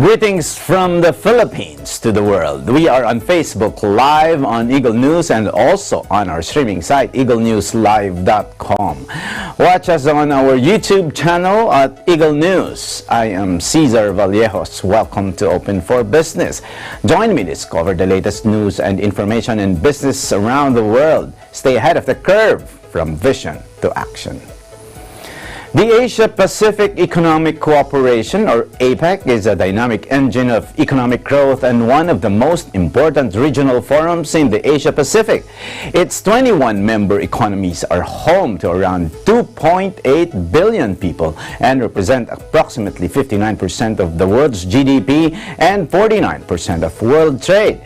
Greetings from the Philippines to the world. We are on Facebook Live on Eagle News and also on our streaming site, eaglenewslive.com. Watch us on our YouTube channel at Eagle News. I am Cesar Vallejos. Welcome to Open for Business. Join me to discover the latest news and information in business around the world. Stay ahead of the curve from vision to action. The Asia-Pacific Economic Cooperation, or APEC, is a dynamic engine of economic growth and one of the most important regional forums in the Asia-Pacific. Its 21 member economies are home to around 2.8 billion people and represent approximately 59% of the world's GDP and 49% of world trade.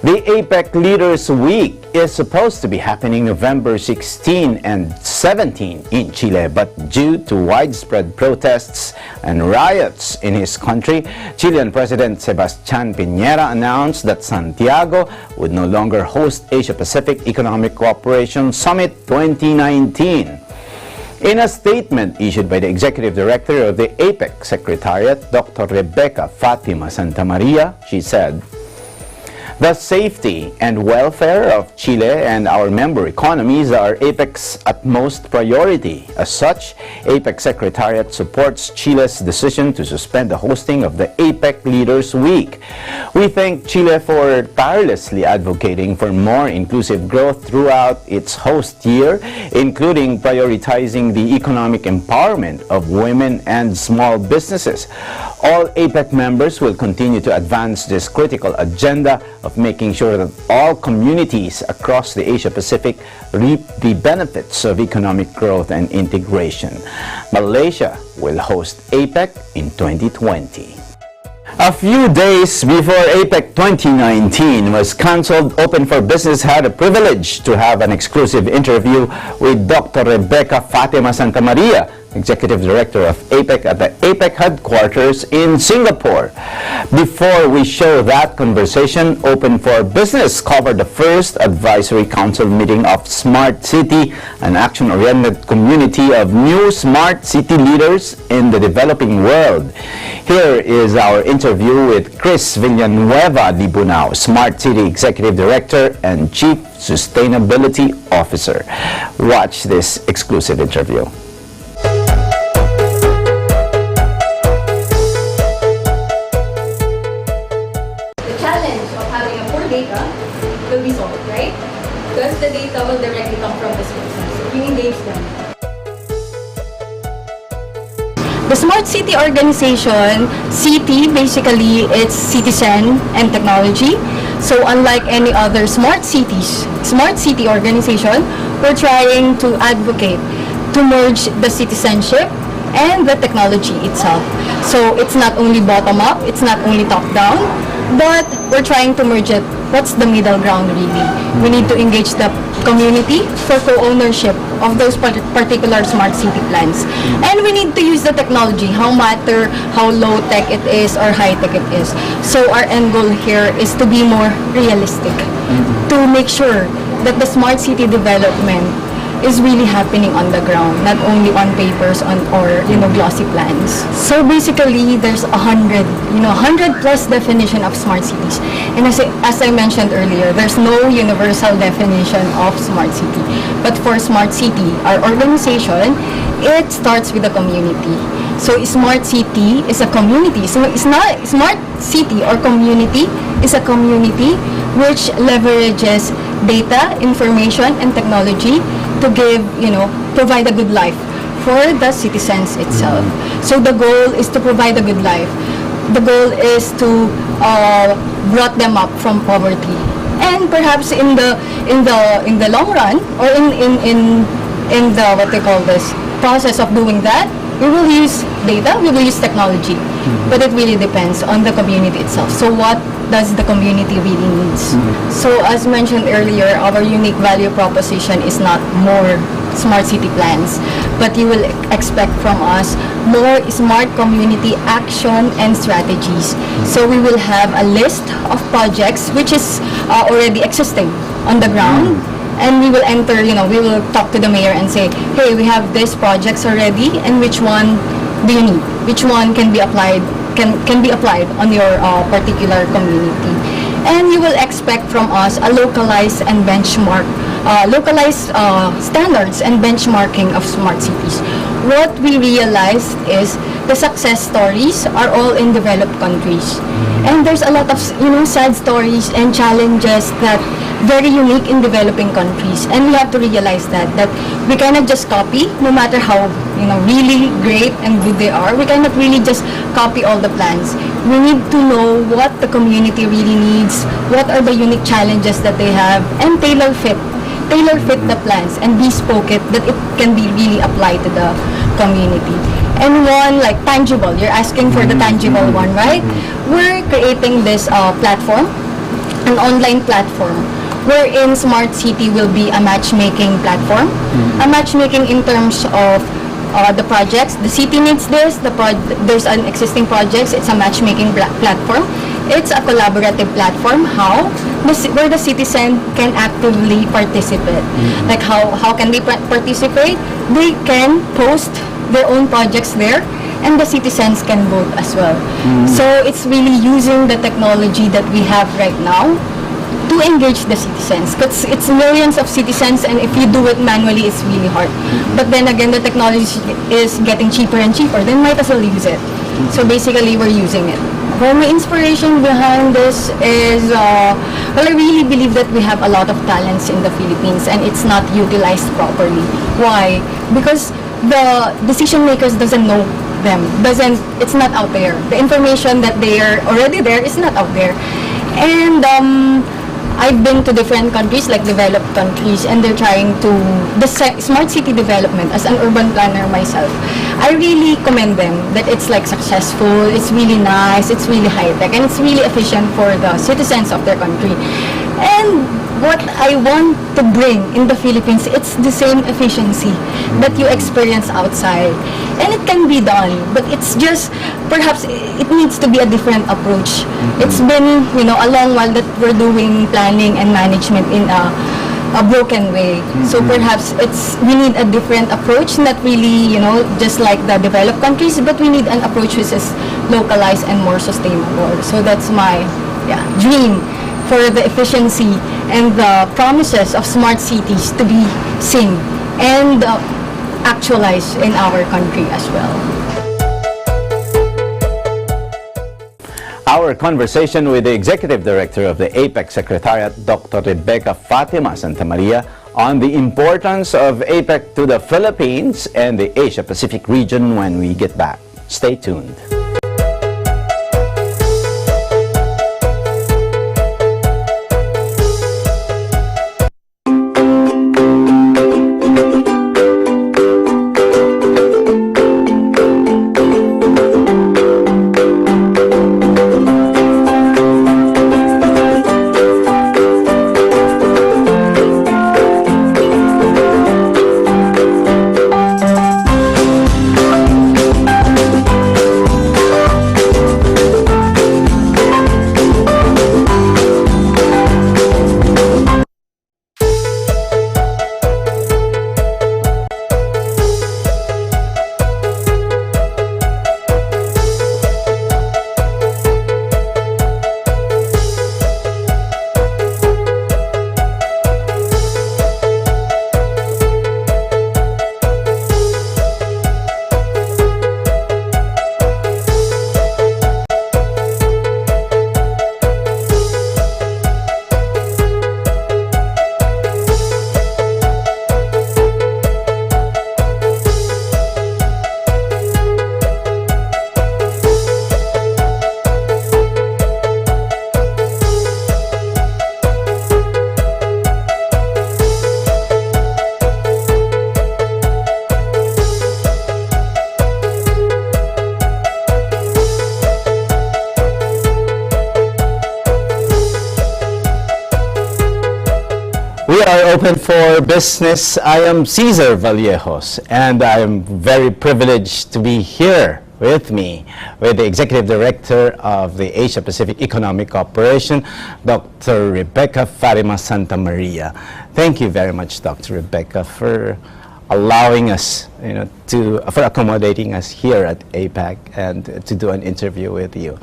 The APEC Leaders Week is supposed to be happening November 16 and 17 in Chile, but due to widespread protests and riots in his country, Chilean President Sebastián Piñera announced that Santiago would no longer host Asia-Pacific Economic Cooperation Summit 2019. In a statement issued by the Executive Director of the APEC Secretariat, Dr. Rebecca Fatima Santamaria, she said, "The safety and welfare of Chile and our member economies are APEC's utmost priority. As such, APEC Secretariat supports Chile's decision to suspend the hosting of the APEC Leaders Week. We thank Chile for tirelessly advocating for more inclusive growth throughout its host year, including prioritizing the economic empowerment of women and small businesses. All APEC members will continue to advance this critical agenda of making sure that all communities across the Asia-Pacific reap the benefits of economic growth and integration." Malaysia will host APEC in 2020. A few days before APEC 2019 was cancelled, Open for Business had a privilege to have an exclusive interview with Dr. Rebecca Fatima Santamaria, Executive Director of APEC at the APEC headquarters in Singapore. Before we show that conversation, Open for Business covered the first Advisory Council meeting of Smart City, an action-oriented community of new smart city leaders in the developing world. Here is our interview with Chris Villanueva Dibunao, Smart City Executive Director and Chief Sustainability Officer. Watch this exclusive interview. Data will be solved, right? Because the data will directly come from the sources. You engage them. The Smart City organization, CT, basically it's citizen and technology. So unlike any other smart city organization, we're trying to advocate to merge the citizenship and the technology itself. So it's not only bottom up, it's not only top down, but we're trying to merge it. What's the middle ground really? We need to engage the community for co-ownership of those particular smart city plans. And we need to use the technology, how matter how low tech it is or high tech it is. So our end goal here is to be more realistic, to make sure that the smart city development is really happening on the ground, not only on papers or glossy plans. So basically, there's 100 plus definition of smart cities. And as I mentioned earlier, there's no universal definition of smart city. But for smart city, our organization, it starts with the community. So smart city is a community. So it's not smart city or community is a community which leverages data, information, and technology to provide a good life for the citizens itself. So the goal is to provide a good life. The goal is to brought them up from poverty, and perhaps in the long run, or in the what they call this process of doing that, we will use data, we will use technology, but it really depends on the community itself. So what does the community really needs? So as mentioned earlier, our unique value proposition is not more smart city plans, but you will expect from us more smart community action and strategies. So we will have a list of projects which is already existing on the ground, and we will enter, we will talk to the mayor and say, hey, we have these projects already, and which one do you need? Which one can be applied can be applied on your particular community. And you will expect from us a localized and localized standards and benchmarking of smart cities. What we realized is the success stories are all in developed countries, and there's a lot of sad stories and challenges that very unique in developing countries, and we have to realize that we cannot just copy, no matter how really great and good they are. We cannot really just copy all the plans. We need to know what the community really needs, what are the unique challenges that they have, and tailor fit the plans and bespoke it that it can be really applied to the community. And one like tangible, you're asking for the tangible one, right? We're creating this platform, an online platform, wherein Smart City will be a matchmaking platform. A matchmaking in terms of the projects. The city needs this, there's an existing projects, it's a matchmaking platform. It's a collaborative platform. How? Where the citizen can actively participate. Like how can they participate? They can post their own projects there, and the citizens can vote as well. So it's really using the technology that we have right now to engage the citizens. Because it's millions of citizens, and if you do it manually, it's really hard. But then again, the technology is getting cheaper and cheaper, then might as well use it. So basically, we're using it. Well, my inspiration behind this is, I really believe that we have a lot of talents in the Philippines, and it's not utilized properly. Why? Because the decision makers doesn't know them. It's not out there. The information that they are already there is not out there. And I've been to different countries, like developed countries, and they're trying to the smart city development. As an urban planner myself, I really commend them that it's like successful, it's really nice, it's really high tech, and it's really efficient for the citizens of their country. And what I want to bring in the Philippines, it's the same efficiency that you experience outside. And it can be done, but it's just, perhaps it needs to be a different approach. It's been, a long while that we're doing planning and management in a broken way. So perhaps we need a different approach, not really, just like the developed countries, but we need an approach which is localized and more sustainable. So that's my dream for the efficiency and the promises of smart cities to be seen and actualized in our country as well. Our conversation with the Executive Director of the APEC Secretariat, Dr. Rebecca Fatima Santamaria, on the importance of APEC to the Philippines and the Asia-Pacific region when we get back. Stay tuned. We are open for business. I am Cesar Vallejos, and I am very privileged to be here with me with the Executive Director of the Asia Pacific Economic Cooperation, Dr. Rebecca Fatima Santamaria. Thank you very much, Dr. Rebecca, for allowing us, for accommodating us here at APEC and to do an interview with you.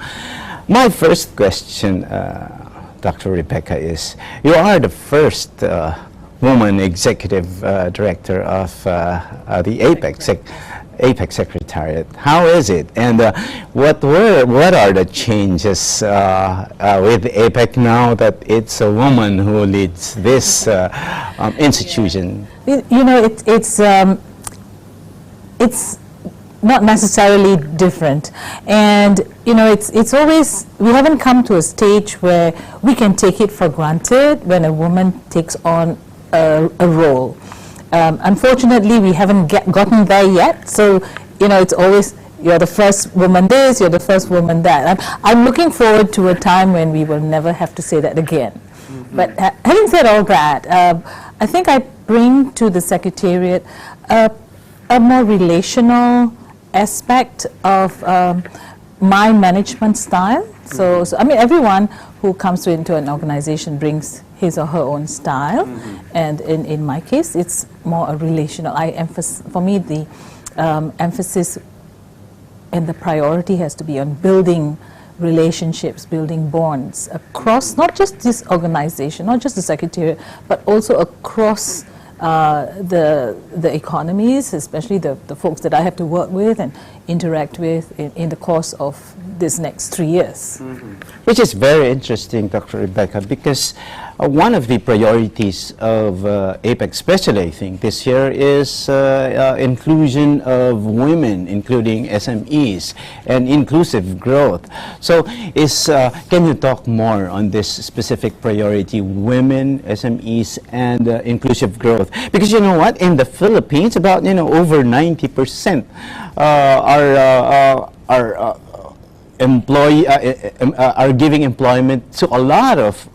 My first question, Dr. Rebecca, is you are the first woman executive director of the APEC Secretariat. How is it, and what are the changes with APEC now that it's a woman who leads this institution? It's not necessarily different, and it's always, we haven't come to a stage where we can take it for granted when a woman takes on a role. Unfortunately, we haven't gotten there yet, so it's always, you're the first woman this, you're the first woman that. I'm looking forward to a time when we will never have to say that again. But having said all that, I think I bring to the Secretariat a more relational aspect of my management style. So I mean, everyone who comes into an organization brings his or her own style, and in my case, it's more a relational. For me, the emphasis and the priority has to be on building relationships, building bonds across not just this organization, not just the Secretariat, but also across the economies, especially the folks that I have to work with and interact with in the course of this next 3 years. Which is very interesting, Dr. Rebecca, because one of the priorities of APEC, especially I think this year, is inclusion of women, including SMEs, and inclusive growth. So can you talk more on this specific priority, women, SMEs, and inclusive growth? Because you know what, in the Philippines, about over 90% are giving employment to a lot of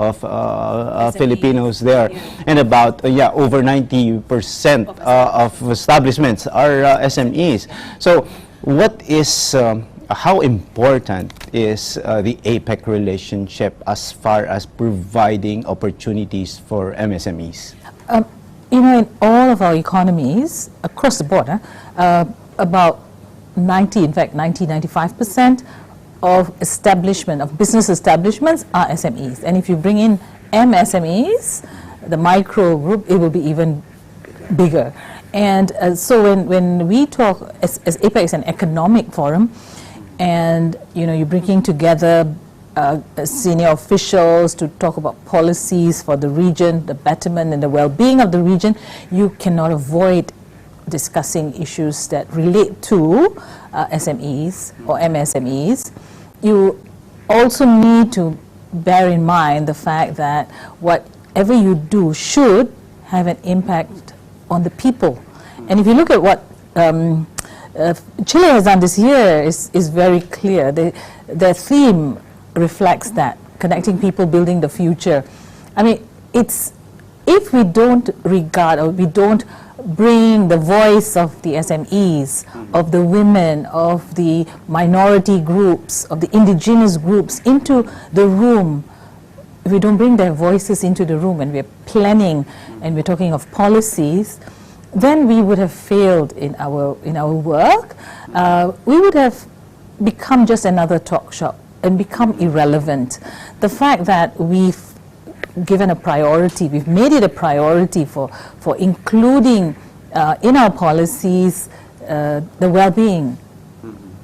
Filipinos there, and about over 90% of establishments are SMEs. So, what is how important is the APEC relationship as far as providing opportunities for MSMEs? In all of our economies across the board, about 95% of business establishments are SMEs. And if you bring in MSMEs, the micro group, it will be even bigger. And so when we talk, as APEC is an economic forum, and you're bringing together senior officials to talk about policies for the region, the betterment and the well-being of the region, you cannot avoid discussing issues that relate to SMEs or MSMEs. You also need to bear in mind the fact that whatever you do should have an impact on the people. And if you look at what Chile has done this year, is very clear. Their theme reflects that, connecting people, building the future. I mean, if we don't regard or we don't bring the voice of the SMEs, of the women, of the minority groups, of the indigenous groups into the room, if we don't bring their voices into the room and we're planning and we're talking of policies, then we would have failed in our work. We would have become just another talk shop and become irrelevant. The fact that we've given a priority, we've made it a priority for including in our policies the well-being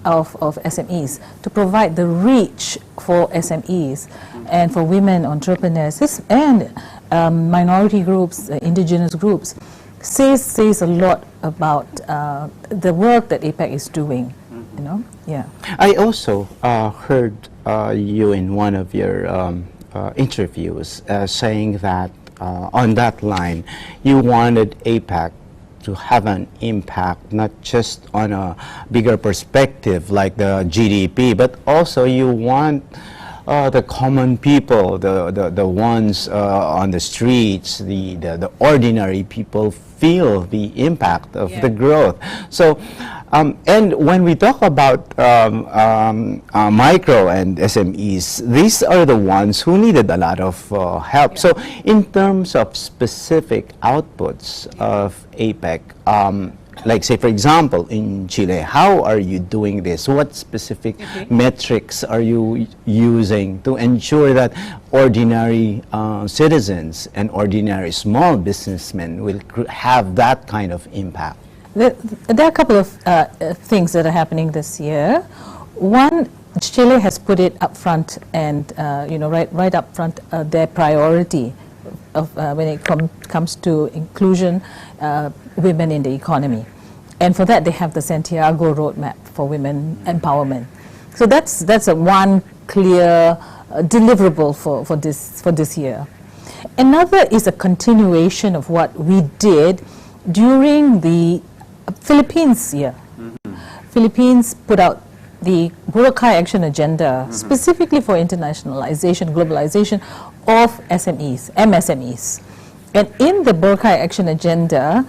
of SMEs, to provide the reach for SMEs and for women entrepreneurs and minority groups, indigenous groups, says a lot about the work that APEC is doing. Yeah. I also heard you in one of your interviews saying that on that line you wanted APEC to have an impact not just on a bigger perspective like the GDP, but also you want the common people, the ones on the streets, the ordinary people feel the impact of the growth. So And when we talk about micro and SMEs, these are the ones who needed a lot of help. So in terms of specific outputs of APEC, like say for example in Chile, how are you doing this? What specific metrics are you using to ensure that ordinary citizens and ordinary small businessmen will have that kind of impact? There are a couple of things that are happening this year. One, Chile has put it up front and right up front their priority of when it comes to inclusion women in the economy. And for that, they have the Santiago Roadmap for Women Empowerment. So that's a one clear deliverable for this year. Another is a continuation of what we did during the Philippines year. Philippines put out the Boracay Action Agenda specifically for internationalization, globalization of SMEs, MSMEs. And in the Boracay Action Agenda,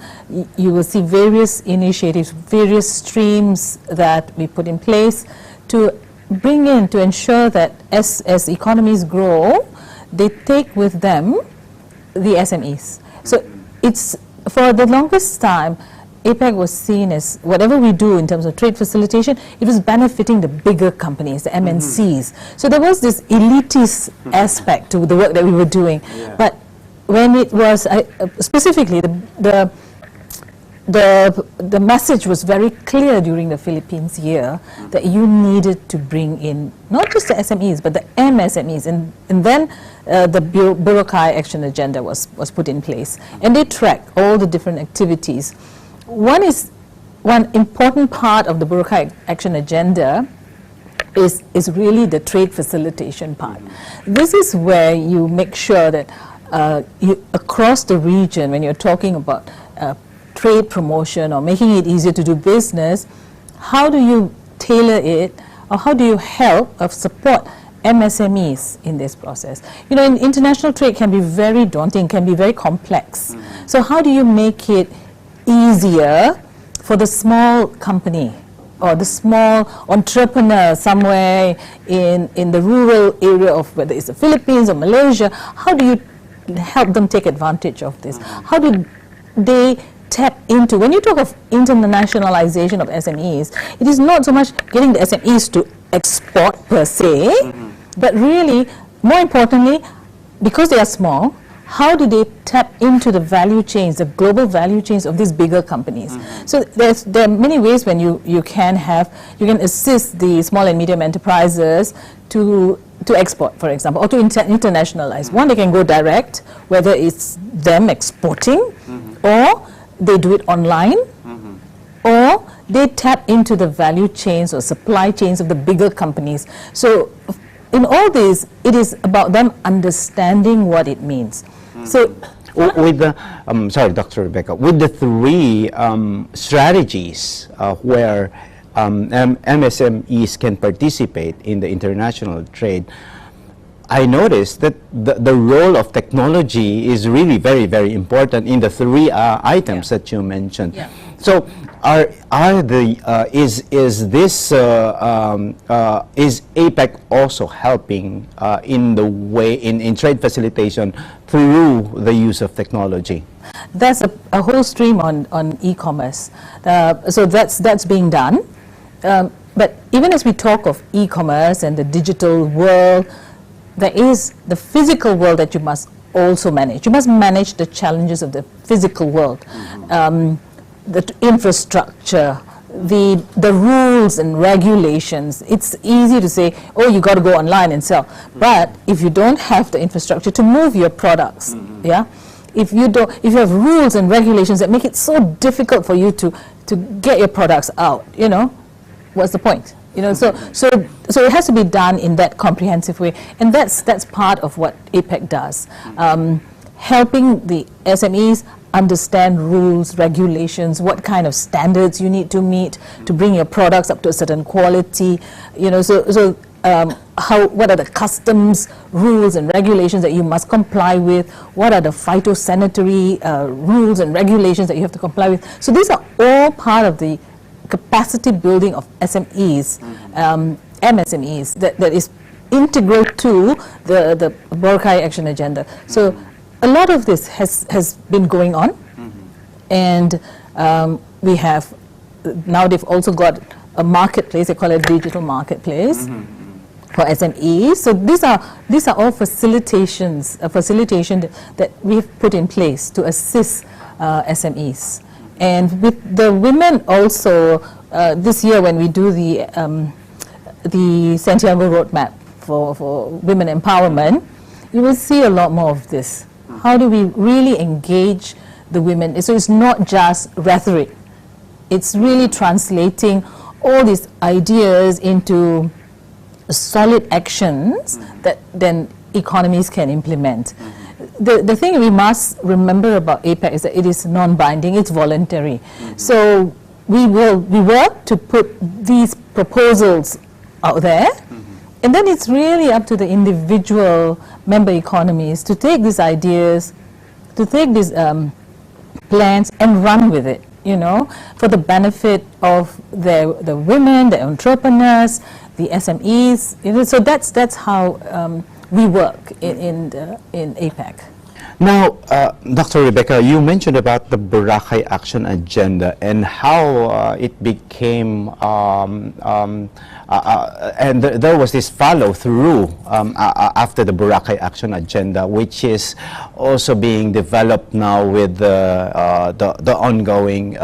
you will see various initiatives, various streams that we put in place to bring in, to ensure that as economies grow, they take with them the SMEs. So it's, for the longest time, APEC was seen as, whatever we do in terms of trade facilitation, it was benefiting the bigger companies, the MNCs. So there was this elitist aspect to the work that we were doing. But when it was, specifically, the message was very clear during the Philippines year that you needed to bring in not just the SMEs, but the MSMEs. And then the Boracay Action Agenda was put in place. And they track all the different activities. One important part of the Boracay Action Agenda is really the trade facilitation part. This is where you make sure that across the region, when you're talking about trade promotion or making it easier to do business, how do you tailor it, or how do you help or support MSMEs in this process? You know, international trade can be very daunting, can be very complex. So how do you make it easier for the small company or the small entrepreneur somewhere in the rural area of whether it's the Philippines or Malaysia? How do you help them take advantage of this? How do they tap into, when you talk of internationalization of SMEs, it is not so much getting the SMEs to export per se, but really, more importantly, because they are small, how do they tap into the value chains, the global value chains of these bigger companies? So there are many ways when you can assist the small and medium enterprises to export, for example, or to internationalize. One, they can go direct, whether it's them exporting, or they do it online, or they tap into the value chains or supply chains of the bigger companies. So in all this, it is about them understanding what it means. So with the, sorry, Dr. Rebecca, with the three strategies where MSMEs can participate in the international trade, I noticed that the role of technology is really very, very important in the three items that you mentioned. So, is APEC also helping in the way in trade facilitation through the use of technology? That's a whole stream on e-commerce. So that's being done. But even as we talk of e-commerce and the digital world, there is the physical world that you must also manage. You must manage the challenges of the physical world, the infrastructure, the rules and regulations. It's easy to say, oh, you got to go online and sell. But if you don't have the infrastructure to move your products, if you have rules and regulations that make it so difficult for you to get your products out, you know, what's the point? You know, so it has to be done in that comprehensive way, and that's part of what APEC does, helping the SMEs understand rules, regulations, what kind of standards you need to meet to bring your products up to a certain quality. You know, what are the customs rules and regulations that you must comply with? What are the phytosanitary rules and regulations that you have to comply with? So these are all part of the capacity building of SMEs, MSMEs, that is integral to the Boracay Action Agenda. So a lot of this has been going on, and we have, now they've also got a marketplace, they call it digital marketplace for SMEs. So these are all facilitation that we've put in place to assist SMEs. And with the women also, this year when we do the Santiago Roadmap for women empowerment, you will see a lot more of this. How do we really engage the women? So it's not just rhetoric. It's really translating all these ideas into solid actions that then economies can implement. The thing we must remember about APEC is that it is non-binding, it's voluntary. So we work to put these proposals out there, and then it's really up to the individual member economies to take these ideas, to take these plans and run with it, you know, for the benefit of the women, the entrepreneurs, the SMEs. You know, so that's how we work in APEC. Now, Dr. Rebecca, you mentioned about the Boracay Action Agenda and how it became, and there was this follow-through after the Boracay Action Agenda, which is also being developed now with the ongoing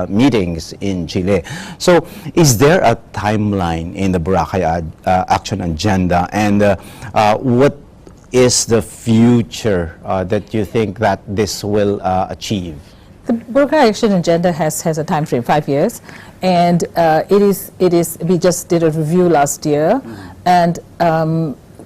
meetings in Chile. So, is there a timeline in the Boracay Action Agenda, and what is the future that you think that this will achieve? The Boracay Action Agenda has a time frame, 5 years, and it is. We just did a review last year, and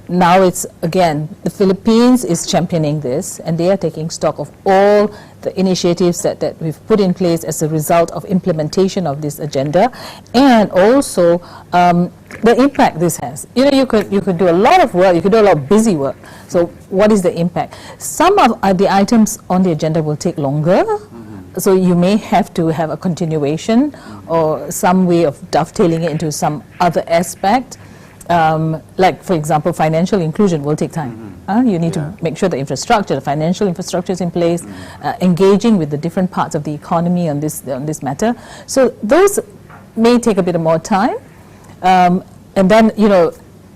now it's again the Philippines is championing this, and they are taking stock of all the initiatives that we've put in place as a result of implementation of this agenda, and also the impact this has. You know, you could do a lot of work, you could do a lot of busy work. So what is the impact? Some of the items on the agenda will take longer, so you may have to have a continuation or some way of dovetailing it into some other aspect. Like, for example, financial inclusion will take time. You need to make sure the infrastructure, the financial infrastructure is in place, engaging with the different parts of the economy on this matter. So those may take a bit more time. And then, you know,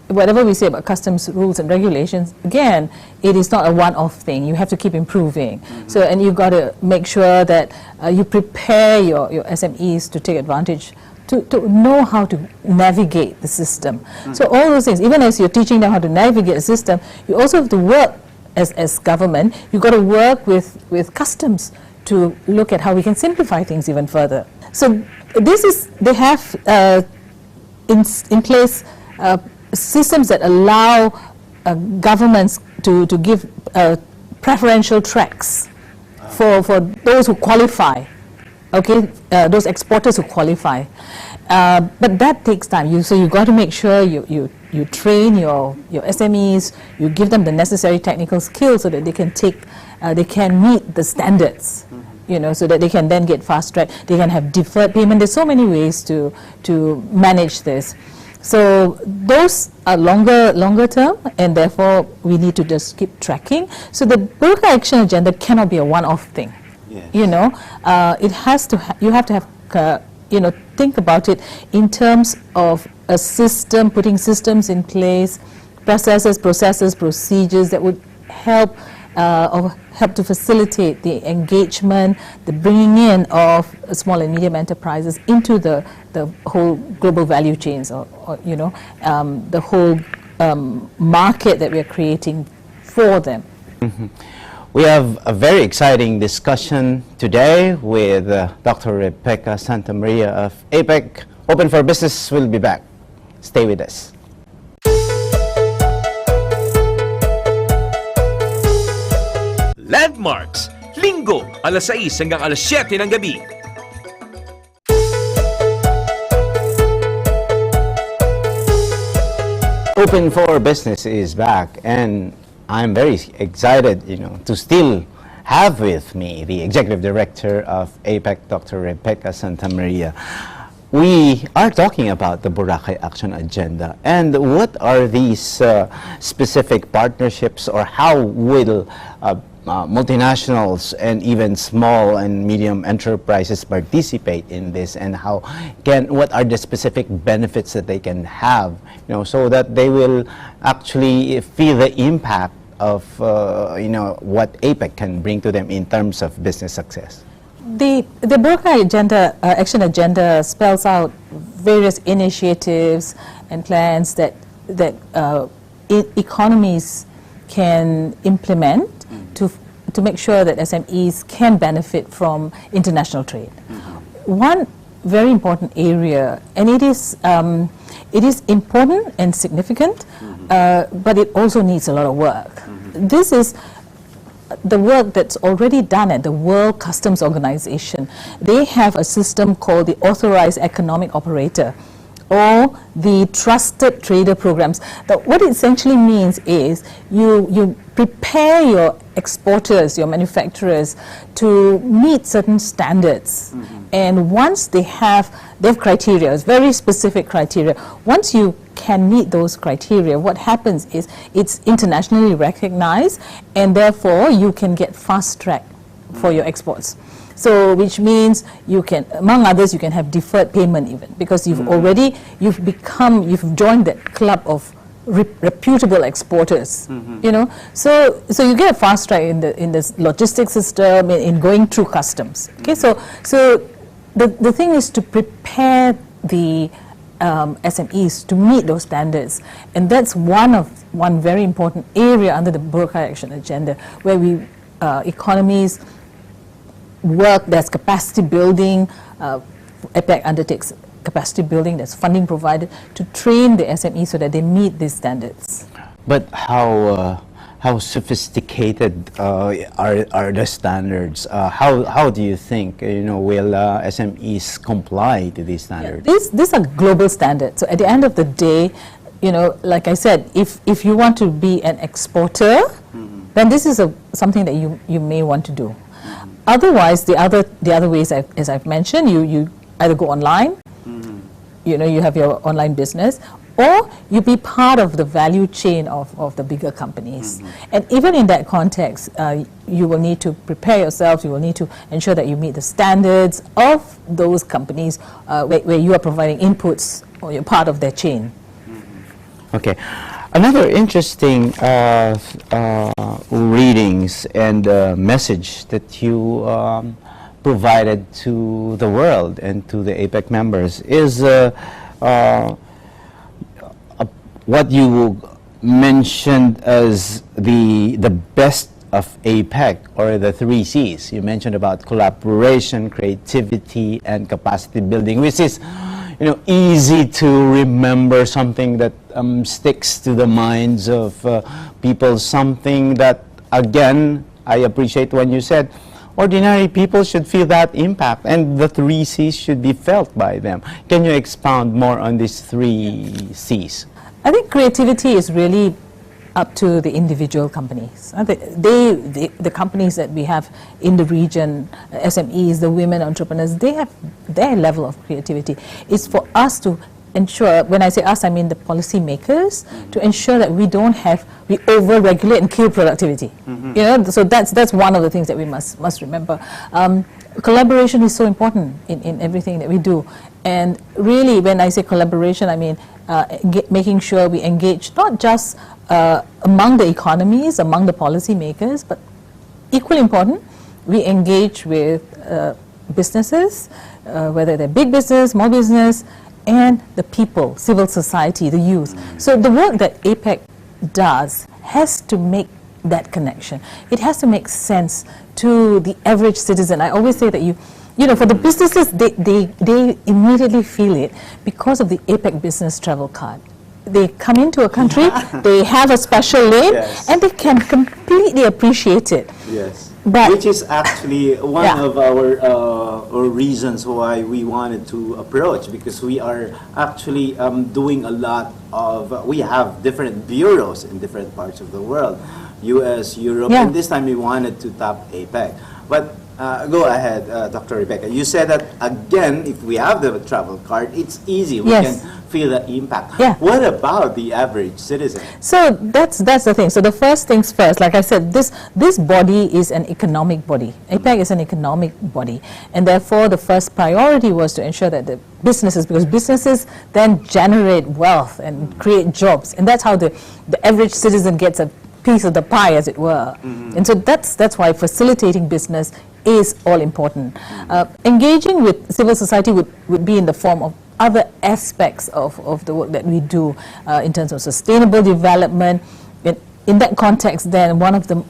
whatever we say about customs rules and regulations, again, it is not a one-off thing. You have to keep improving. So, and you've got to make sure that you prepare your SMEs to take advantage, to know how to navigate the system. So all those things, even as you're teaching them how to navigate the system, you also have to work as government. You've got to work with customs to look at how we can simplify things even further. So this is, they have in place systems that allow governments to give preferential tracks for those who qualify, okay, those exporters who qualify. But that takes time. So you've got to make sure you train your SMEs, you give them the necessary technical skills so that they can meet the standards. You know, so that they can then get fast track, they can have deferred payment. There's so many ways to manage this. So those are longer term, and therefore we need to just keep tracking. So the Boracay Action Agenda cannot be a one-off thing. Yes. You know, it has to. You have to have. You know, think about it in terms of a system, putting systems in place, processes, procedures that would help to facilitate the engagement, the bringing in of small and medium enterprises into the whole global value chains, or you know, the whole market that we are creating for them. We have a very exciting discussion today with Dr. Rebecca Santamaria of APEC. Open for Business will be back. Stay with us. Landmarks, Linggo, alas 6 hanggang alas 7 ng gabi. Open for Business is back, and I'm very excited, you know, to still have with me the Executive Director of APEC, Dr. Rebecca Santamaria. We are talking about the Boracay Action Agenda, and what are these specific partnerships, or how will multinationals and even small and medium enterprises participate in this, and what are the specific benefits that they can have, so that they will actually feel the impact of what APEC can bring to them in terms of business success. The Boracay Action Agenda spells out various initiatives and plans that economies can implement to make sure that SMEs can benefit from international trade. One very important area, and it is important and significant, but it also needs a lot of work. This is the work that's already done at the World Customs Organization. They have a system called the Authorized Economic Operator, or the Trusted Trader Programs. What it essentially means is you prepare your exporters, your manufacturers, to meet certain standards. And once they have criteria, very specific criteria. Once you can meet those criteria, what happens is it's internationally recognized, and therefore you can get fast track for your exports. So, which means you can, among others, you can have deferred payment even, because you've joined that club of reputable exporters, So you get a fast track in the logistics system, in going through customs. Okay, so the thing is to prepare the SMEs to meet those standards, and that's one very important area under the Boracay Action Agenda, where economies work. There's capacity building. APEC undertakes capacity building. There's funding provided to train the SMEs so that they meet these standards. But how sophisticated are the standards? How do you think will SMEs comply to these standards? Yeah, these are global standards. So at the end of the day, like I said, if you want to be an exporter, then this is something that you may want to do. Otherwise, the other ways, as I've mentioned, you either go online, you have your online business, or you be part of the value chain of the bigger companies. And even in that context, you will need to prepare yourself, you will need to ensure that you meet the standards of those companies where you are providing inputs, or you're part of their chain. Okay. Another interesting readings and message that you provided to the world and to the APEC members is what you mentioned as the best of APEC, or the 3 C's. You mentioned about collaboration, creativity, and capacity building, which is easy to remember, something that sticks to the minds of people, something that, again, I appreciate when you said ordinary people should feel that impact, and the 3 C's should be felt by them. Can you expound more on these 3 C's? I think creativity is really up to the individual companies. The companies that we have in the region, SMEs, the women entrepreneurs, they have their level of creativity. It's for us to ensure, when I say us, I mean the policy makers, to ensure that we over-regulate and kill productivity. So that's one of the things that we must remember. Collaboration is so important in everything that we do. And really, when I say collaboration, I mean making sure we engage not just among the economies, among the policy makers, but equally important, we engage with businesses, whether they're big business, small business, and the people, civil society, the youth. So the work that APEC does has to make that connection. It has to make sense to the average citizen. I always say that for the businesses, they immediately feel it because of the APEC business travel card. They come into a country, they have a special lane, and they can completely appreciate it. Yes. But which is actually one of our reasons why we wanted to approach, because we are actually doing a lot of, we have different bureaus in different parts of the world. US, Europe, Yeah. and this time we wanted to tap APEC. But go ahead, Dr. Rebecca. You said that, again, if we have the travel card, it's easy. We Yes. can feel the impact. Yeah. What about the average citizen? So that's the thing. So the first things first, like I said, this body is an economic body. APEC is an economic body, and therefore the first priority was to ensure that the businesses, because businesses then generate wealth and create jobs, and that's how the average citizen gets a piece of the pie, as it were. And so that's why facilitating business is all important. Engaging with civil society would be in the form of other aspects of the work that we do in terms of sustainable development. In that context, then, one of the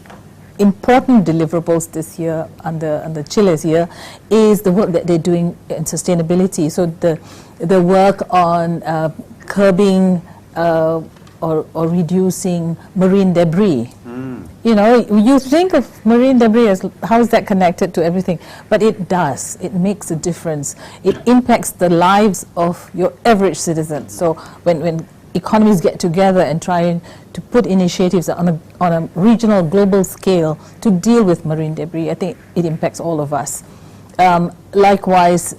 important deliverables this year under Chile's year is the work that they're doing in sustainability. So the work on curbing or reducing marine debris. You know, you think of marine debris as how is that connected to everything, but it does. It makes a difference. It impacts the lives of your average citizen. So when economies get together and try to put initiatives on a regional, global scale to deal with marine debris, I think it impacts all of us. Likewise,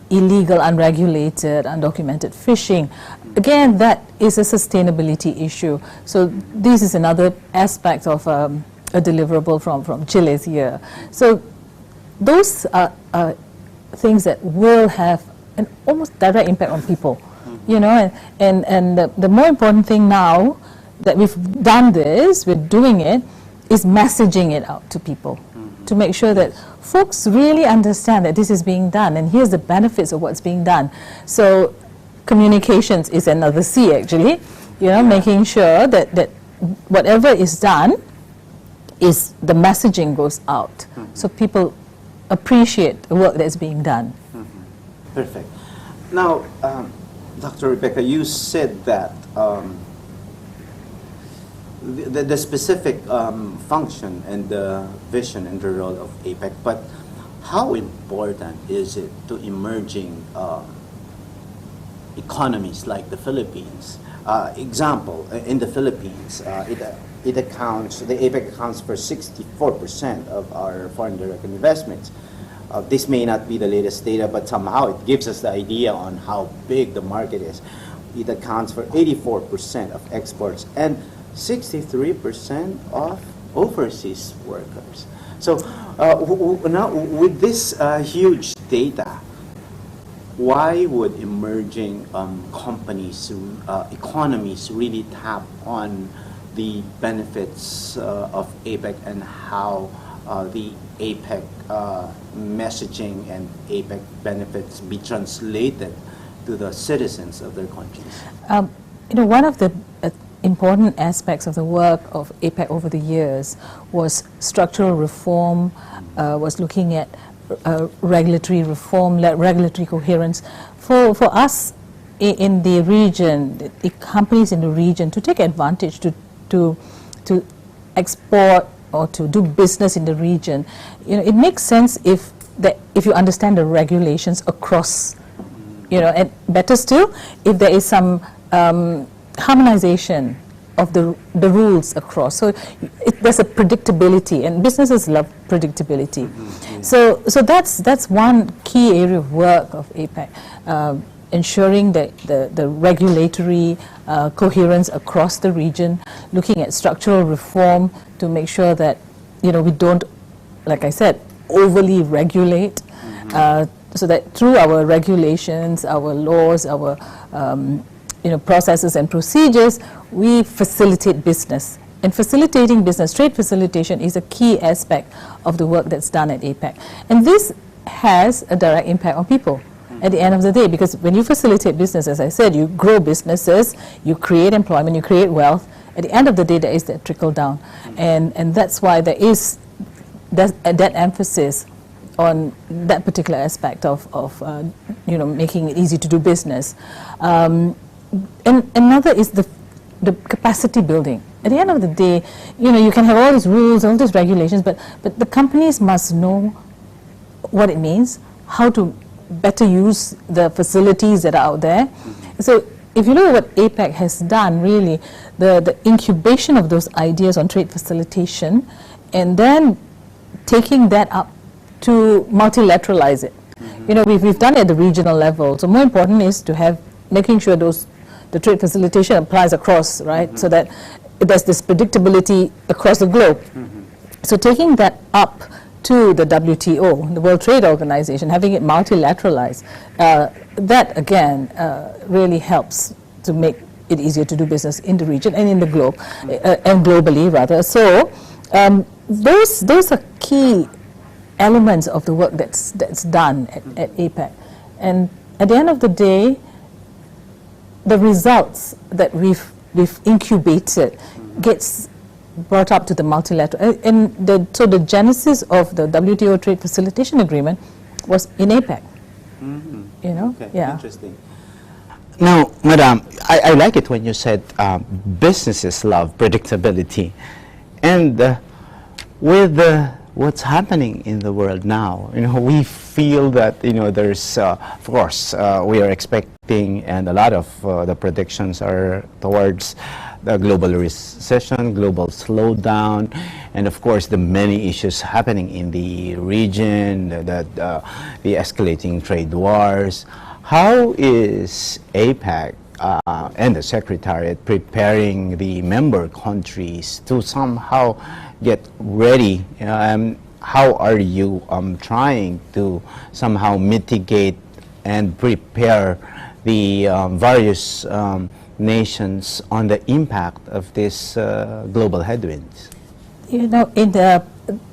illegal, unregulated, undocumented fishing. Again, that is a sustainability issue. So this is another aspect of a deliverable from Chile's year. So those are things that will have an almost direct impact on people, you know, and the more important thing now that we've done this, we're doing it, is messaging it out to people to make sure that folks really understand that this is being done and here's the benefits of what's being done. So communications is another C, actually, you know, making sure that whatever is done is the messaging goes out, so people appreciate the work that's being done. Perfect. Now, Dr. Rebecca, you said that the specific function and the vision and the role of APEC, but how important is it to emerging economies like the Philippines? Example, in the Philippines, the APEC accounts for 64% of our foreign direct investments. This may not be the latest data, but somehow it gives us the idea on how big the market is. It accounts for 84% of exports and 63% of overseas workers. So now with this huge data, why would emerging companies, economies really tap on the benefits of APEC and how the APEC messaging and APEC benefits be translated to the citizens of their countries? You know, one of the important aspects of the work of APEC over the years was structural reform, was looking at regulatory reform, regulatory coherence. For us in the region, the companies in the region, to take advantage to export or to do business in the region, you know, it makes sense if you understand the regulations across, you know, and better still, if there is some harmonization of the rules across. So there's a predictability, and businesses love predictability. So that's one key area of work of APEC, ensuring that the regulatory coherence across the region, looking at structural reform to make sure that, you know, we don't, like I said, overly regulate, so that through our regulations, our laws, our you know, processes and procedures, we facilitate business. And facilitating business, trade facilitation, is a key aspect of the work that's done at APEC. And this has a direct impact on people at the end of the day, because when you facilitate business, as I said, you grow businesses, you create employment, you create wealth. At the end of the day, there is that trickle down. And that's why there is that emphasis on that particular aspect of you know, making it easy to do business. And another is the capacity building. At the end of the day, you know, you can have all these rules, all these regulations, but the companies must know what it means, how to better use the facilities that are out there. So if you look at what APEC has done, really, the incubation of those ideas on trade facilitation, and then taking that up to multilateralize it. You know, we've done it at the regional level. So more important is to have, making sure the trade facilitation applies across, right? So that there's this predictability across the globe. So taking that up to the WTO, the World Trade Organization, having it multilateralized, that again really helps to make it easier to do business in the region and in the globe, and globally rather. So those are key elements of the work that's done at APEC. And at the end of the day, the results that we've incubated gets brought up to the multilateral, so the genesis of the WTO Trade Facilitation Agreement was in APEC. You know, Okay, yeah. interesting. Now, Madam, I like it when you said businesses love predictability. And with what's happening in the world now, you know, we feel that, you know, there's, of course, we are expecting, and a lot of the predictions are towards the global recession, global slowdown, and of course the many issues happening in the region, the escalating trade wars. How is APEC and the Secretariat preparing the member countries to somehow get ready? How are you trying to somehow mitigate and prepare the various nations on the impact of this global headwinds? You know, in the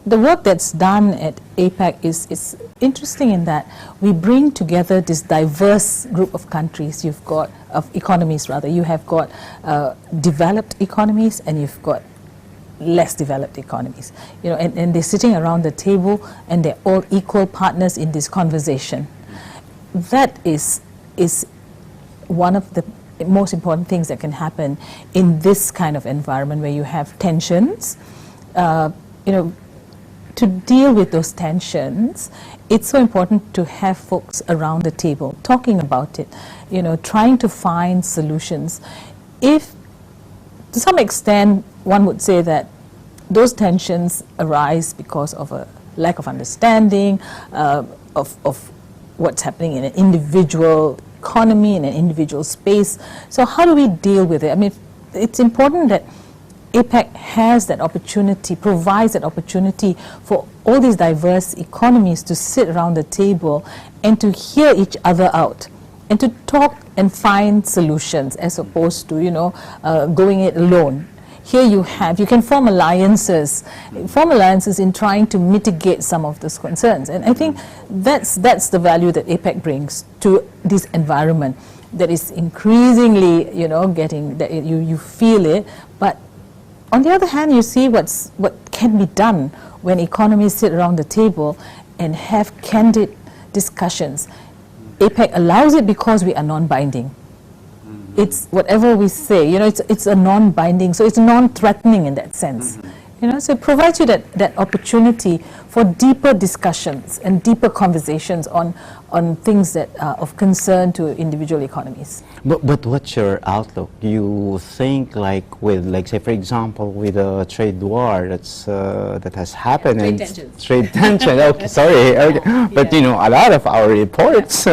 work that's done at APEC is interesting in that we bring together this diverse group of countries. You've got, of economies rather, you have got developed economies and you've got less developed economies. You know, and they're sitting around the table and they're all equal partners in this conversation. That is one of the most important things that can happen in this kind of environment where you have tensions. You know, to deal with those tensions, it's so important to have folks around the table talking about it, you know, trying to find solutions. If, to some extent, one would say that those tensions arise because of a lack of understanding of what's happening in an individual economy, in an individual space. So how do we deal with it? I mean, it's important that APEC has that opportunity, provides that opportunity for all these diverse economies to sit around the table and to hear each other out and to talk and find solutions as opposed to, you know, going it alone. Here you can form alliances in trying to mitigate some of those concerns. And I think that's the value that APEC brings to this environment that is increasingly, you know, getting, that you feel it, but on the other hand, you see what can be done when economies sit around the table and have candid discussions. APEC allows it because we are non-binding. It's whatever we say, you know, it's a non-binding, so it's non-threatening in that sense. You know, so it provides you that opportunity for deeper discussions and deeper conversations on things that are of concern to individual economies. But what's your outlook? You think like with, like, say for example, with a trade war that has happened, Trade and tensions. trade tension. Okay, sorry. Okay. But you know, a lot of our reports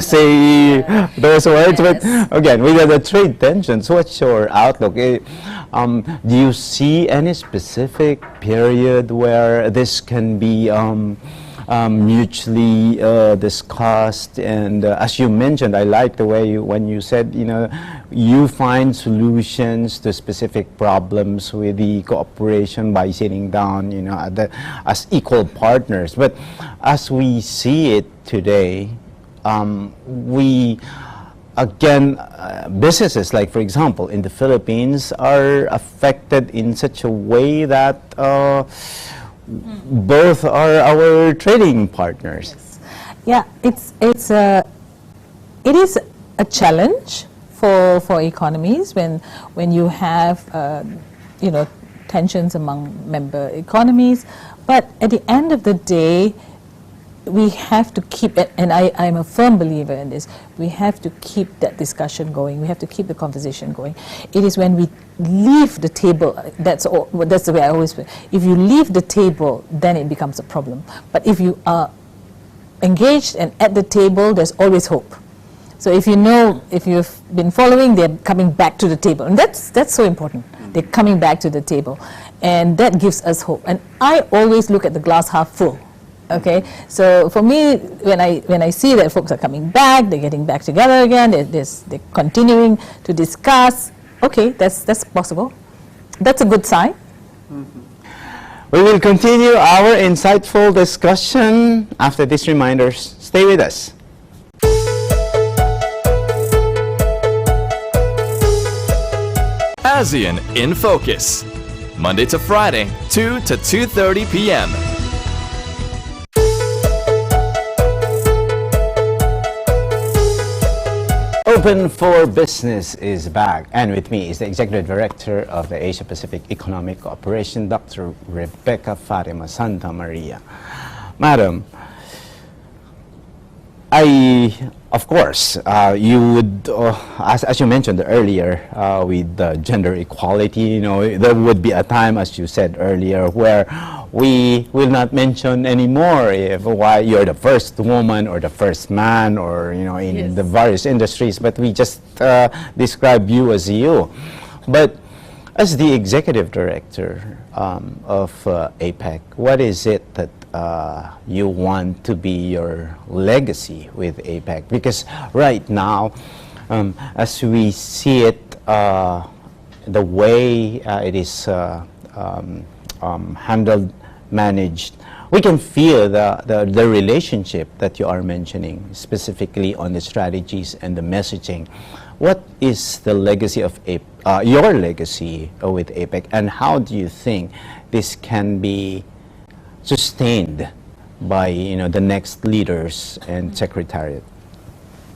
say those words. But again, with the trade tensions, what's your outlook? Do you see any specific period where this can be mutually discussed? And as you mentioned, I like the way when you said, you know, you find solutions to specific problems with the cooperation by sitting down, you know, as equal partners. But as we see it today, businesses, like for example in the Philippines, are affected in such a way that both are our trading partners. Yeah, it is a challenge for economies when you have you know, tensions among member economies. But at the end of the day, we have to keep it, and I'm a firm believer in this, we have to keep that discussion going, we have to keep the conversation going. It is when we leave the table, that's the way I always feel. If you leave the table, then it becomes a problem. But if you are engaged and at the table, there's always hope. So if you know, if you've been following, they're coming back to the table. And that's so important. They're coming back to the table. And that gives us hope. And I always look at the glass half full. Okay, so for me, when I see that folks are coming back, they're getting back together again, they're continuing to discuss, okay, that's possible. That's a good sign. We will continue our insightful discussion after these reminders. Stay with us. ASEAN in Focus, Monday to Friday, 2 to 2:30 p.m. Open for Business is back, and with me is the Executive Director of the Asia Pacific Economic Cooperation, Dr. Rebecca Fatima Santa Maria. Madam, of course, you would, as you mentioned earlier, with gender equality, you know, there would be a time, as you said earlier, where we will not mention anymore why you're the first woman or the first man, or in the various industries, but we just describe you as you. But as the executive director of APEC, what is it that you want to be your legacy with APEC? Because right now, as we see it, the way it is handled, managed, we can feel the relationship that you are mentioning, specifically on the strategies and the messaging. What is the legacy of your legacy with APEC, and how do you think this can be sustained by the next leaders and secretariat?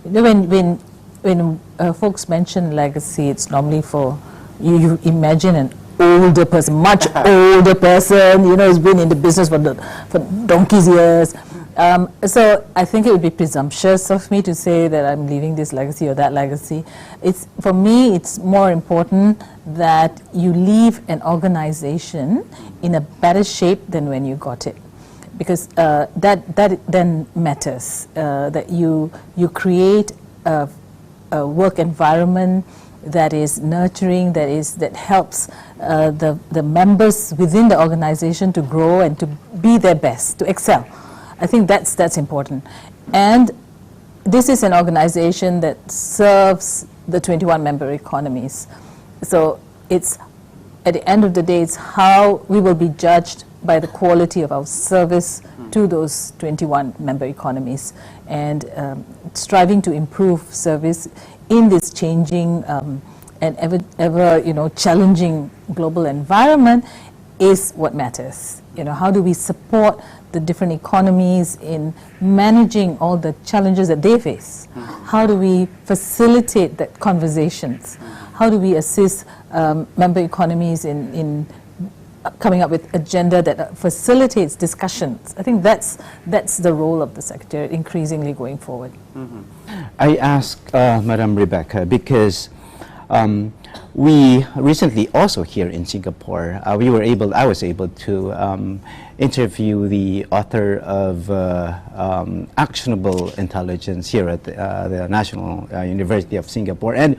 When folks mention legacy, it's normally for you imagine an older person, much older person, who's been in the business for donkey's years. So I think it would be presumptuous of me to say that I'm leaving this legacy or that legacy. For me, it's more important that you leave an organization in a better shape than when you got it, because that then matters. That you create a work environment that is nurturing, that helps the members within the organization to grow and to be their best, to excel. I think that's important. And this is an organization that serves the 21 member economies. So it's, at the end of the day, it's how we will be judged by the quality of our service to those 21 member economies, and striving to improve service in this changing and ever challenging global environment is what matters. How do we support the different economies in managing all the challenges that they face? How do we facilitate that conversations? How do we assist member economies in coming up with agenda that facilitates discussions? I think that's the role of the Secretariat increasingly going forward. I ask Madam Rebecca because we recently also here in Singapore, I was able to interview the author of Actionable Intelligence here at the National University of Singapore, and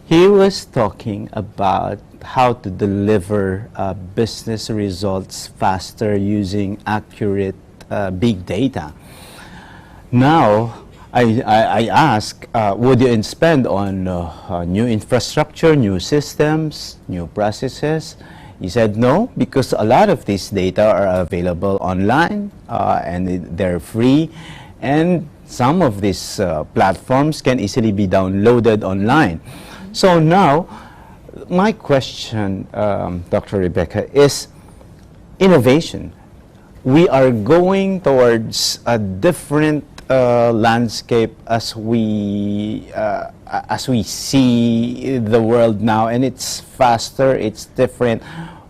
he was talking about how to deliver business results faster using accurate big data. Now, I ask, would you spend on new infrastructure, new systems, new processes? He said no, because a lot of these data are available online and they're free, and some of these platforms can easily be downloaded online. So now, my question, Dr. Rebecca, is innovation. We are going towards a different landscape as we see the world now, and it's faster, it's different.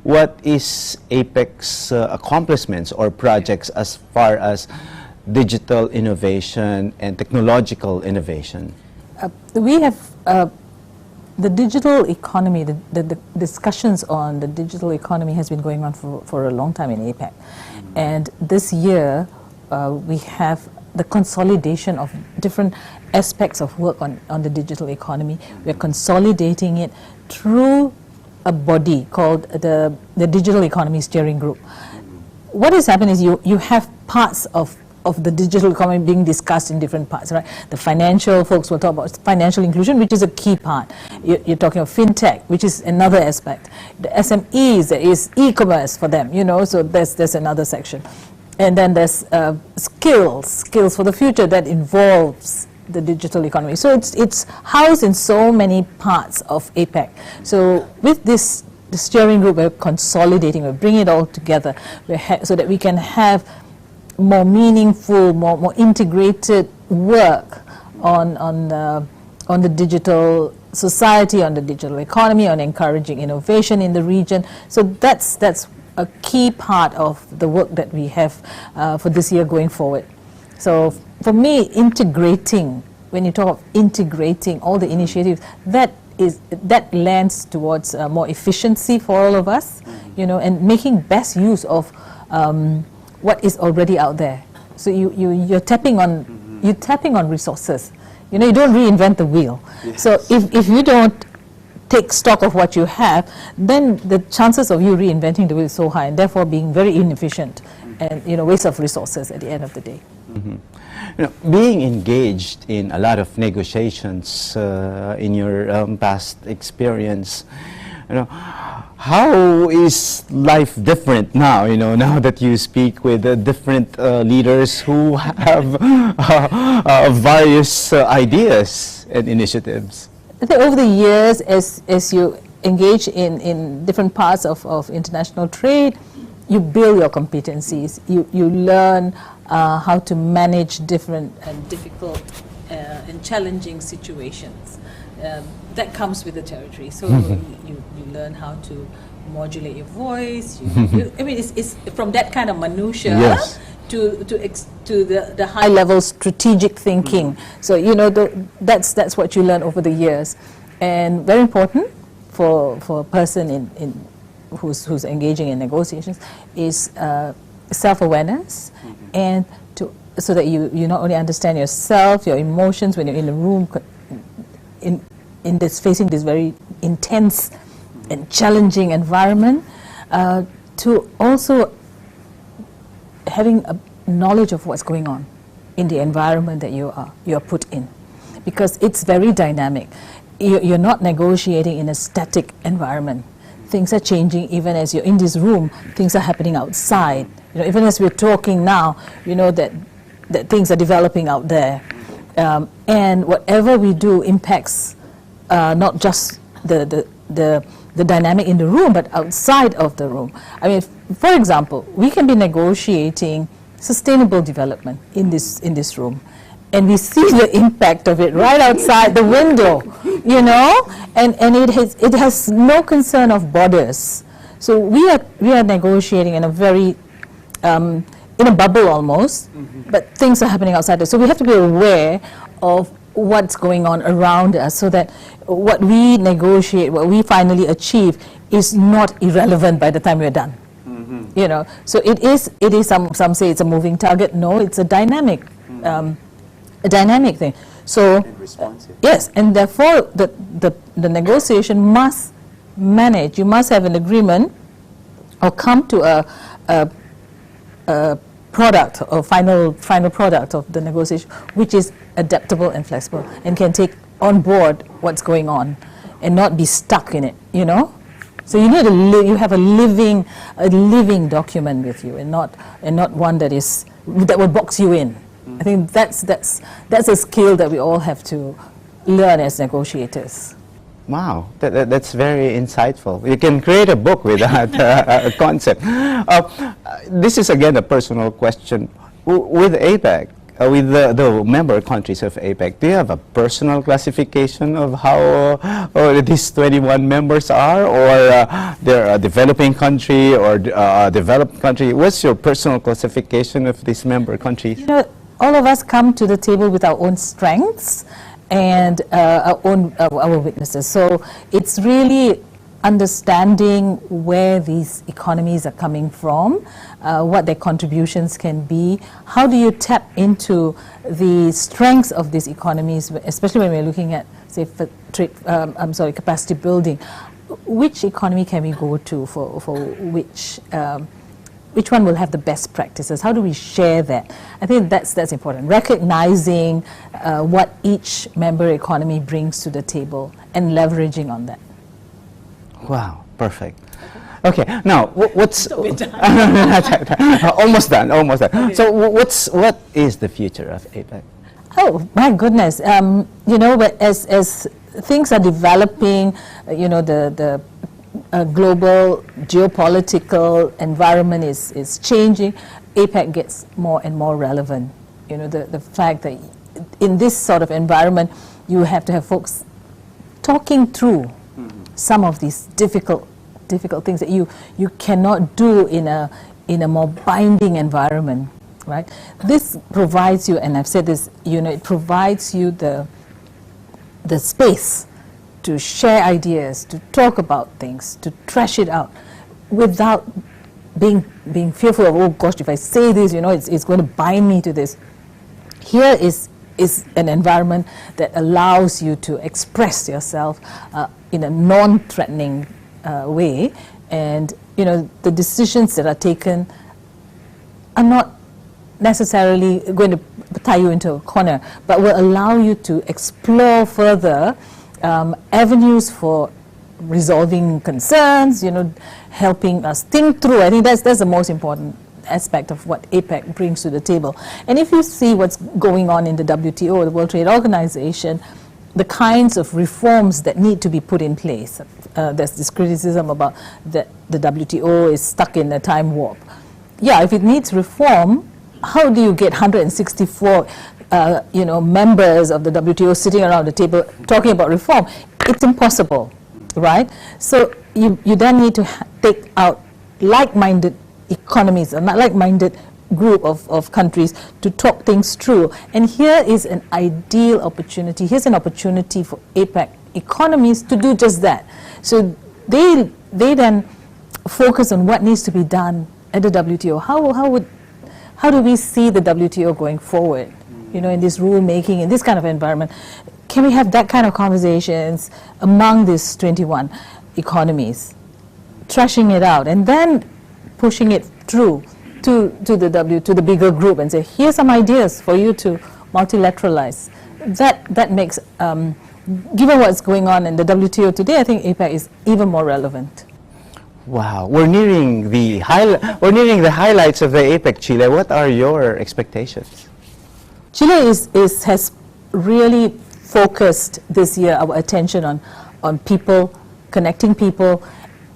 What is APEC's accomplishments or projects as far as digital innovation and technological innovation? We have the digital economy, the discussions on the digital economy has been going on for a long time in APEC. And this year, we have the consolidation of different aspects of work on the digital economy. We're consolidating it through a body called the Digital Economy Steering Group. What has happened is you have parts of the digital economy being discussed in different parts, right? The financial folks will talk about financial inclusion, which is a key part. You're talking of fintech, which is another aspect. The SMEs, there is e-commerce for them, you know, so there's another section. And then there's skills for the future that involves the digital economy. So it's housed in so many parts of APEC. So with this the steering group, we're consolidating, we're bringing it all together so that we can have more meaningful, more integrated work on the digital society, on the digital economy, on encouraging innovation in the region. So that's a key part of the work that we have for this year going forward. So for me, integrating, when you talk of integrating all the initiatives, that lands towards more efficiency for all of us, you know, and making best use of what is already out there. So you're tapping on resources. You know, you don't reinvent the wheel. Yes. So if you don't take stock of what you have, then the chances of you reinventing the wheel is so high, and therefore being very inefficient and, you know, waste of resources at the end of the day. Mm-hmm. You know, being engaged in a lot of negotiations in your past experience, you know, how is life different now, you know, now that you speak with different leaders who have various ideas and initiatives? I think over the years, as you engage in different parts of international trade, you build your competencies. You learn how to manage different and difficult and challenging situations. That comes with the territory. So you learn how to modulate your voice. I mean, it's from that kind of minutia. Yes. To the high level strategic thinking. So, you know, that's what you learn over the years, and very important for a person who's engaging in negotiations is self-awareness, and so that you not only understand yourself, your emotions when you're in the room, in this facing this very intense and challenging environment, to also having a knowledge of what's going on in the environment that you're put in, because it's very dynamic. You're not negotiating in a static environment. Things are changing even as you're in this room. Things are happening outside. You know, even as we're talking now, you know that things are developing out there, and whatever we do impacts not just the dynamic in the room, but outside of the room. I mean, for example, we can be negotiating sustainable development in this room, and we see the impact of it right outside the window, you know, and it has no concern of borders. So we are negotiating in a very in a bubble almost, but things are happening outside there. So we have to be aware of what's going on around us, so that what we negotiate, what we finally achieve, is not irrelevant by the time we're done. You know, so it is. Some say it's a moving target. No, it's a dynamic thing. So yes, and therefore the negotiation must manage. You must have an agreement, or come to a product or final product of the negotiation, which is adaptable and flexible and can take on board what's going on and not be stuck in it, you know. So you need you have a living document with you, and not one that will box you in. I think that's a skill that we all have to learn as negotiators. Wow, that's very insightful. You can create a book with that concept. This is again a personal question. With APEC, with the member countries of APEC, do you have a personal classification of how these 21 members are, or they're a developing country or a developed country? What's your personal classification of these member countries? You know, all of us come to the table with our own strengths and our weaknesses. So it's really understanding where these economies are coming from, what their contributions can be. How do you tap into the strengths of these economies, especially when we're looking at, say, capacity building? Which economy can we go to for which one will have the best practices? How do we share that? I think that's important. Recognizing what each member economy brings to the table and leveraging on that. Wow, perfect. Okay, now what's almost done. Okay. So what is the future of APEC? Oh my goodness! But as things are developing, the global geopolitical environment is changing. APEC gets more and more relevant. The fact that in this sort of environment, you have to have folks talking through some of these difficult things that you cannot do in a more binding environment, right? This provides you, and I've said this, it provides you the space to share ideas, to talk about things, to trash it out, without being fearful of, oh gosh, if I say this, it's going to bind me to this. Here is an environment that allows you to express yourself in a non-threatening way, and the decisions that are taken are not necessarily going to tie you into a corner, but will allow you to explore further avenues for resolving concerns, helping us think through. I think that's the most important aspect of what APEC brings to the table. And if you see what's going on in the WTO, the World Trade Organization, the kinds of reforms that need to be put in place. There's this criticism about that the WTO is stuck in a time warp. Yeah, if it needs reform, how do you get 164 members of the WTO sitting around the table talking about reform? It's impossible, right? So you then need to take out like-minded economies, a like-minded group of countries to talk things through. And here is an ideal opportunity. Here's an opportunity for APEC economies to do just that. So they then focus on what needs to be done at the WTO. How do we see the WTO going forward? In this rule-making, in this kind of environment, can we have that kind of conversations among these 21 economies, trashing it out, and then pushing it through to the bigger group and say, here's some ideas for you to multilateralize. That makes, given what's going on in the WTO today, I think APEC is even more relevant. Wow, we're nearing the highlights of the APEC, Chile. What are your expectations? Chile has really focused this year our attention on people, connecting people,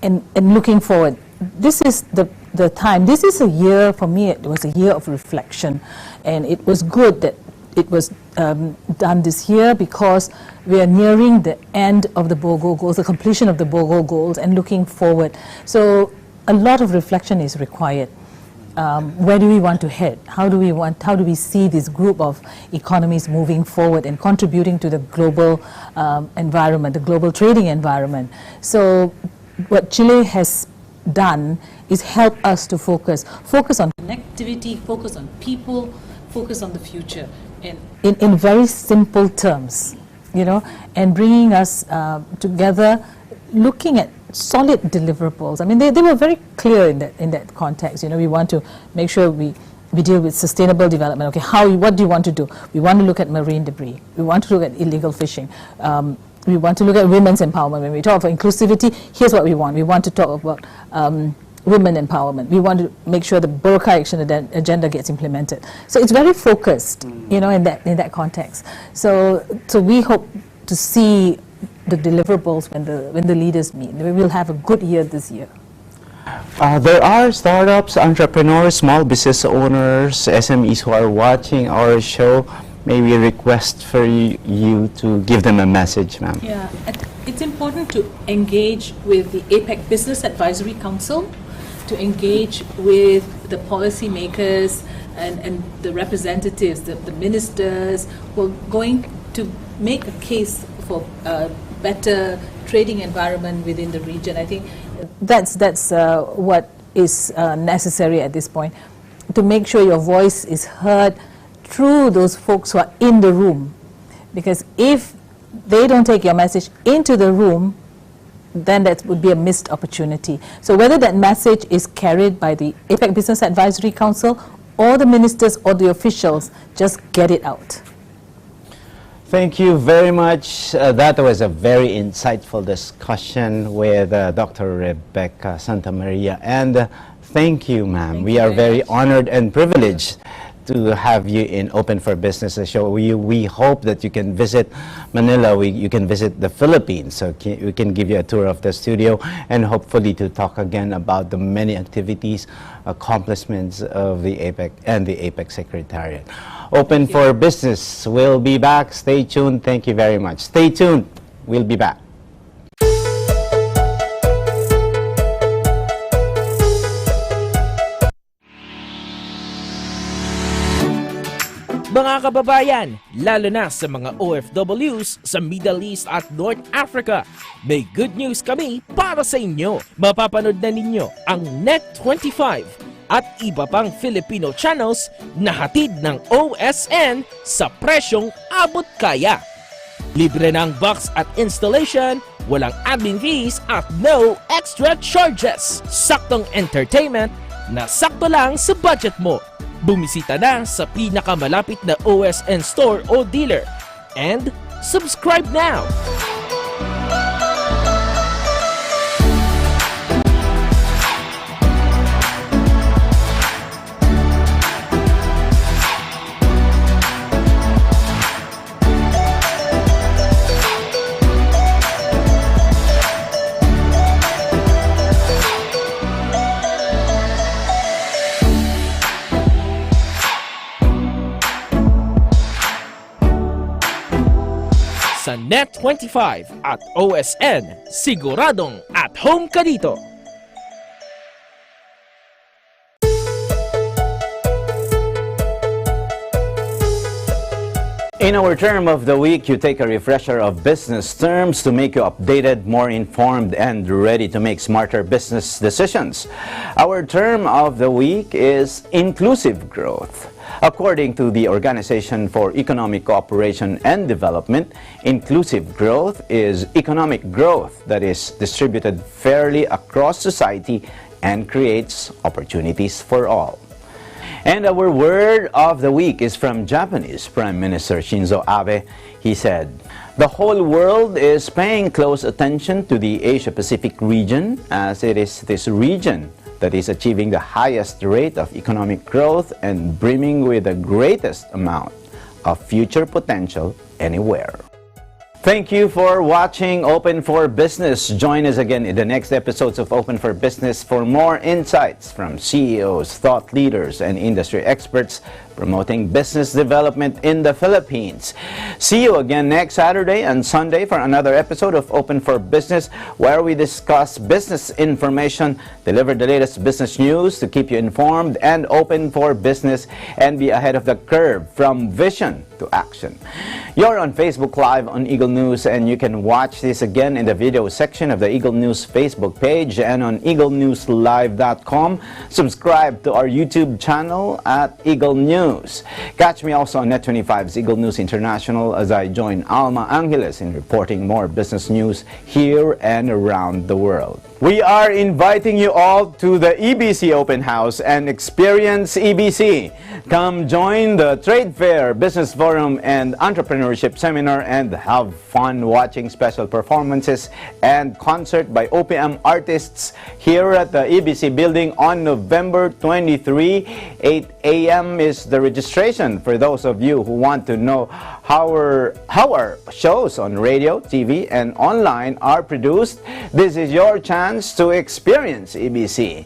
and looking forward. This is the time. This is a year, for me, it was a year of reflection. And it was good that it was done this year because we are nearing the end of the BOGO goals, the completion of the BOGO goals, and looking forward. So a lot of reflection is required. Where do we want to head? How do we see this group of economies moving forward and contributing to the global environment, the global trading environment? So what Chile has done is help us to focus on connectivity, focus on people, focus on the future, and in very simple terms, and bringing us together, looking at solid deliverables. I mean, they were very clear in that context. We want to make sure we deal with sustainable development. Okay, what do you want to do? We want to look at marine debris. We want to look at illegal fishing. We want to look at women's empowerment. When we talk about inclusivity, here's what we want. We want to talk about women empowerment. We want to make sure the Burqa Action Agenda gets implemented. So it's very focused, in that context. So we hope to see the deliverables when the leaders meet. We will have a good year this year. There are startups, entrepreneurs, small business owners, SMEs who are watching our show. Maybe a request for you to give them a message, ma'am. Yeah, it's important to engage with the APEC Business Advisory Council, to engage with the policymakers and the representatives, the ministers, who are going to make a case for a better trading environment within the region. I think that's what is necessary at this point, to make sure your voice is heard through those folks who are in the room. Because if they don't take your message into the room, then that would be a missed opportunity. So whether that message is carried by the APEC Business Advisory Council or the ministers or the officials, just get it out. Thank you very much. That was a very insightful discussion with Dr. Rebecca Santamaria. And thank you, ma'am. We are very honored and privileged to have you in Open for Business show. We hope that you can visit Manila, you can visit the Philippines, so we can give you a tour of the studio and hopefully to talk again about the many activities, accomplishments of the APEC and the APEC Secretariat. Open for Business will be back. Stay tuned. Thank you very much. Stay tuned. We'll be back. Mga kababayan, lalo na sa mga OFWs sa Middle East at North Africa, may good news kami para sa inyo. Mapapanood na ninyo ang Net25 at iba pang Filipino channels na hatid ng OSN sa presyong abot kaya. Libre ng box at installation, walang admin fees at no extra charges. Saktong entertainment na sakto lang sa budget mo. Bumisita na sa pinakamalapit na OSN store o dealer and subscribe now! Sa Net25 at OSN, siguradong at home ka dito. In our term of the week, you take a refresher of business terms to make you updated, more informed, and ready to make smarter business decisions. Our term of the week is inclusive growth. According to the Organization for Economic Cooperation and Development, inclusive growth is economic growth that is distributed fairly across society and creates opportunities for all. And our word of the week is from Japanese Prime Minister Shinzo Abe. He said, "The whole world is paying close attention to the Asia-Pacific region, as it is this region that is achieving the highest rate of economic growth and brimming with the greatest amount of future potential anywhere." Thank you for watching Open for Business. Join us again in the next episodes of Open for Business for more insights from CEOs, thought leaders, and industry experts promoting business development in the Philippines. See you again next Saturday and Sunday for another episode of Open for Business, where we discuss business information, deliver the latest business news to keep you informed and open for business and be ahead of the curve from vision to action. You're on Facebook Live on Eagle News, and you can watch this again in the video section of the Eagle News Facebook page and on eaglenewslive.com. Subscribe to our YouTube channel at Eagle News. Catch me also on Net25's Eagle News International as I join Alma Angeles in reporting more business news here and around the world. We are inviting you all to the EBC Open House and experience EBC. Come join the Trade Fair, Business Forum, and Entrepreneurship Seminar and have fun watching special performances and concert by OPM artists here at the EBC building on November 23. 8 a.m. is the registration for those of you who want to know how our shows on radio, TV, and online are produced. This is your chance to experience EBC.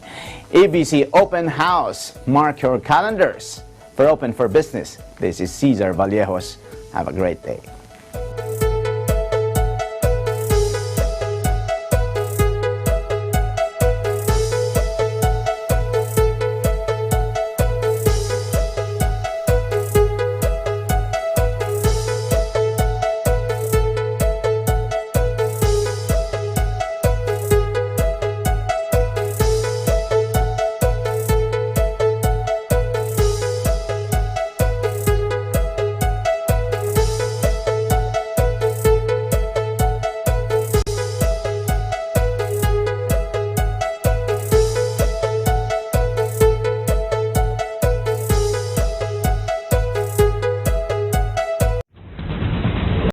EBC Open House. Mark your calendars. For Open for Business, this is Cesar Vallejos. Have a great day.